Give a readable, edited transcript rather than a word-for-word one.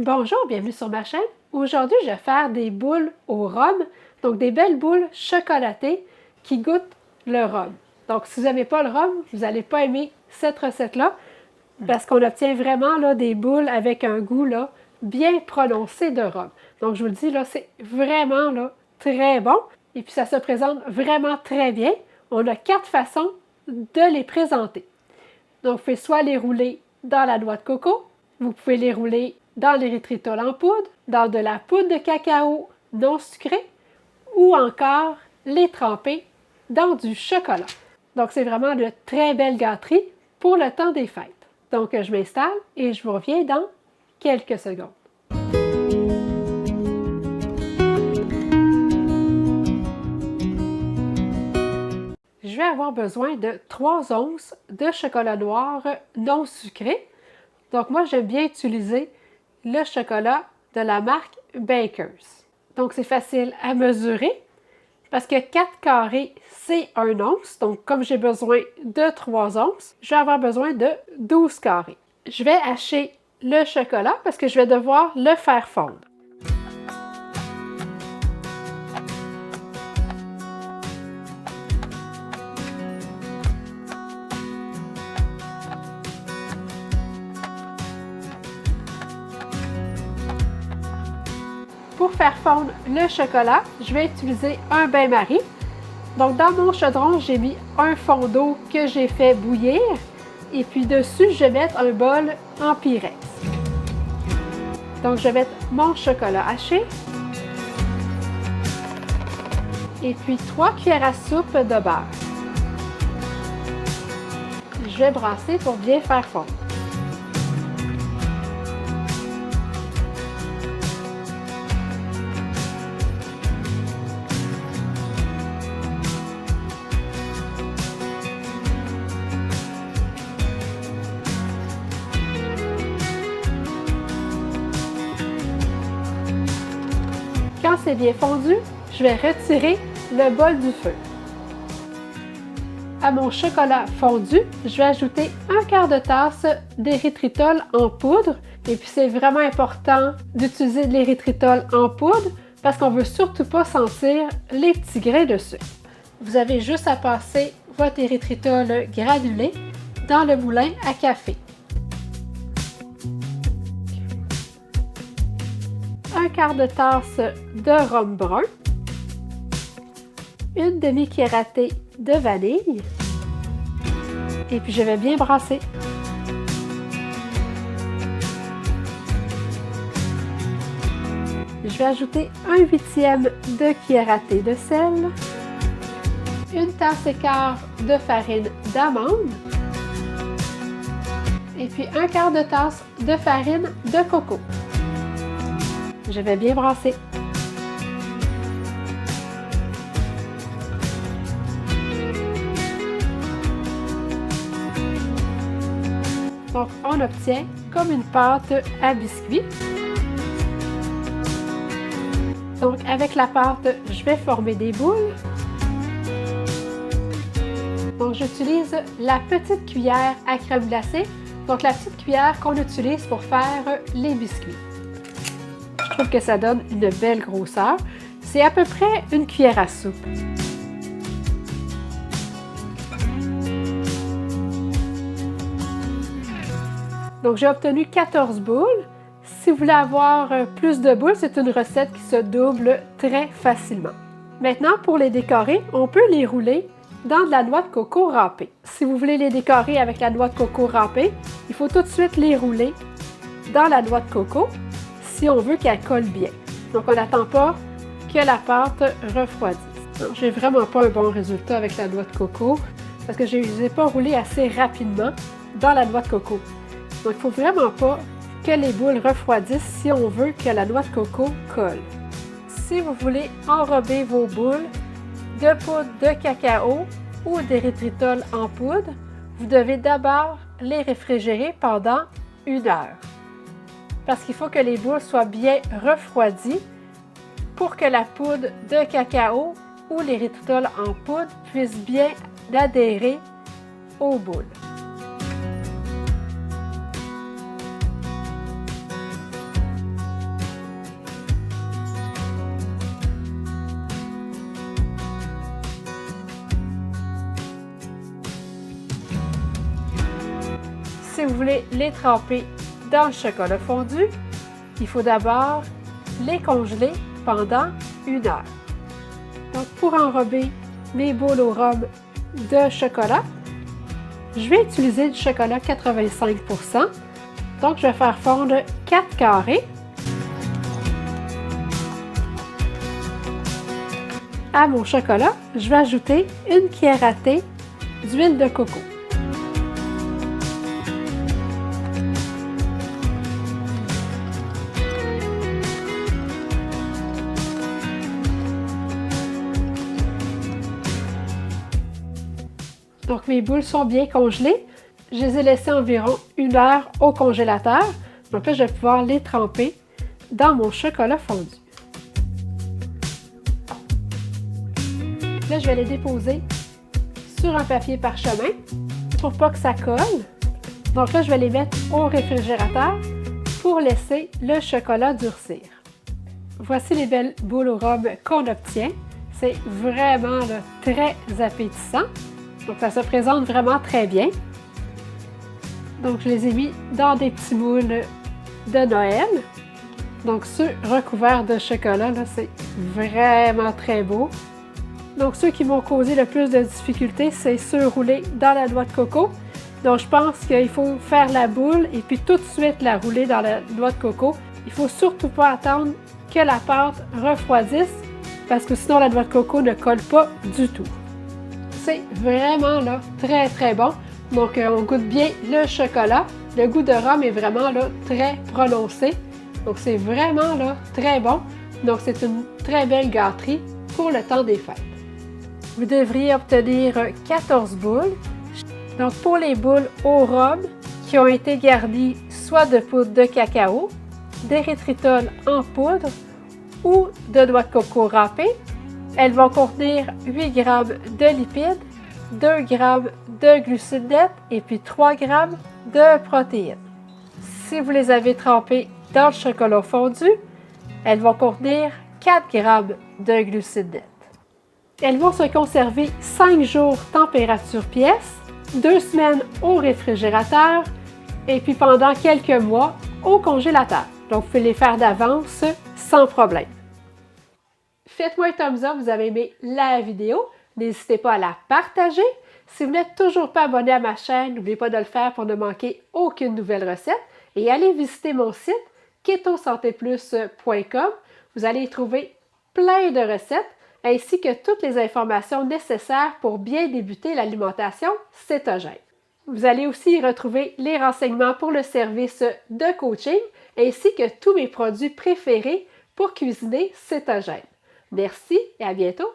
Bonjour, bienvenue sur ma chaîne. Aujourd'hui, je vais faire des boules au rhum, donc des belles boules chocolatées qui goûtent le rhum. Donc, si vous n'aimez pas le rhum, vous n'allez pas aimer cette recette-là parce qu'on obtient vraiment là, des boules avec un goût là, bien prononcé de rhum. Donc, je vous le dis, là, c'est vraiment là, très bon et puis ça se présente vraiment très bien. On a 4 façons de les présenter. Donc, vous pouvez soit les rouler dans la noix de coco, vous pouvez les rouler dans l'érythritol en poudre, dans de la poudre de cacao non sucrée ou encore les tremper dans du chocolat. Donc, c'est vraiment de très belles gâteries pour le temps des fêtes. Donc, je m'installe et je vous reviens dans quelques secondes. Je vais avoir besoin de 3 onces de chocolat noir non sucré. Donc, moi, j'aime bien utiliser le chocolat de la marque Bakers. Donc, c'est facile à mesurer parce que 4 carrés, c'est 1 once. Donc, comme j'ai besoin de 3 onces, je vais avoir besoin de 12 carrés. Je vais hacher le chocolat parce que je vais devoir le faire fondre. Pour faire fondre le chocolat, je vais utiliser un bain-marie. Donc, dans mon chaudron, j'ai mis un fond d'eau que j'ai fait bouillir. Et puis dessus, je vais mettre un bol en Pyrex. Donc, je vais mettre mon chocolat haché. Et puis 3 cuillères à soupe de beurre. Je vais brasser pour bien faire fondre. Quand c'est bien fondu, je vais retirer le bol du feu. À mon chocolat fondu, je vais ajouter un quart de tasse d'érythritol en poudre. Et puis c'est vraiment important d'utiliser de l'érythritol en poudre parce qu'on ne veut surtout pas sentir les petits grains de sucre. Vous avez juste à passer votre érythritol granulé dans le moulin à café. Un quart de tasse de rhum brun, une demi-cuillère à thé de vanille et puis je vais bien brasser. Je vais ajouter 1/8 de cuillère à thé de sel, une tasse et quart de farine d'amande et puis un quart de tasse de farine de coco. Je vais bien brasser. Donc, on obtient comme une pâte à biscuits. Donc, avec la pâte, je vais former des boules. Donc, j'utilise la petite cuillère à crème glacée. Donc, la petite cuillère qu'on utilise pour faire les biscuits. Je trouve que ça donne une belle grosseur. C'est à peu près une cuillère à soupe. Donc, j'ai obtenu 14 boules. Si vous voulez avoir plus de boules, c'est une recette qui se double très facilement. Maintenant, pour les décorer, on peut les rouler dans de la noix de coco râpée. Si vous voulez les décorer avec la noix de coco râpée, il faut tout de suite les rouler dans la noix de coco si on veut qu'elle colle bien. Donc, on n'attend pas que la pâte refroidisse. J'ai vraiment pas un bon résultat avec la noix de coco parce que je ne les ai pas roulées assez rapidement dans la noix de coco. Donc, il ne faut vraiment pas que les boules refroidissent si on veut que la noix de coco colle. Si vous voulez enrober vos boules de poudre de cacao ou d'érythritol en poudre, vous devez d'abord les réfrigérer pendant 1 heure. Parce qu'il faut que les boules soient bien refroidies pour que la poudre de cacao ou l'érythritol en poudre puisse bien adhérer aux boules. vous voulez les tremper dans le chocolat fondu, il faut d'abord les congeler pendant 1 heure. Donc, pour enrober mes boules au rhum de chocolat, je vais utiliser du chocolat 85%. Donc, je vais faire fondre 4 carrés. À mon chocolat, je vais ajouter 1 cuillère à thé d'huile de coco. Donc, mes boules sont bien congelées. Je les ai laissées environ 1 heure au congélateur. Donc là, je vais pouvoir les tremper dans mon chocolat fondu. Là, je vais les déposer sur un papier parchemin pour pas que ça colle. Donc là, je vais les mettre au réfrigérateur pour laisser le chocolat durcir. Voici les belles boules au rhum qu'on obtient. C'est vraiment là, très appétissant. Donc, ça se présente vraiment très bien. Donc, je les ai mis dans des petits moules de Noël. Donc, ceux recouverts de chocolat, là, c'est vraiment très beau. Donc, ceux qui m'ont causé le plus de difficultés, c'est ceux roulés dans la noix de coco. Donc, je pense qu'il faut faire la boule et puis tout de suite la rouler dans la noix de coco. Il ne faut surtout pas attendre que la pâte refroidisse parce que sinon la noix de coco ne colle pas du tout. C'est vraiment là très bon. Donc on goûte bien le chocolat. Le goût de rhum est vraiment là très prononcé. Donc c'est vraiment là très bon. Donc c'est une très belle gâterie pour le temps des fêtes. Vous devriez obtenir 14 boules. Donc pour les boules au rhum qui ont été garnies soit de poudre de cacao, d'érythritol en poudre ou de noix de coco râpée, elles vont contenir 8 g de lipides, 2 g de glucides nets et puis 3 g de protéines. Si vous les avez trempées dans le chocolat fondu, elles vont contenir 4 g de glucides nets. Elles vont se conserver 5 jours température pièce, 2 semaines au réfrigérateur et puis pendant quelques mois au congélateur. Donc, vous pouvez les faire d'avance sans problème. Faites-moi un thumbs up, vous avez aimé la vidéo. N'hésitez pas à la partager. Si vous n'êtes toujours pas abonné à ma chaîne, n'oubliez pas de le faire pour ne manquer aucune nouvelle recette. Et allez visiter mon site ketosantéplus.com. Vous allez y trouver plein de recettes ainsi que toutes les informations nécessaires pour bien débuter l'alimentation cétogène. Vous allez aussi y retrouver les renseignements pour le service de coaching ainsi que tous mes produits préférés pour cuisiner cétogène. Merci et à bientôt!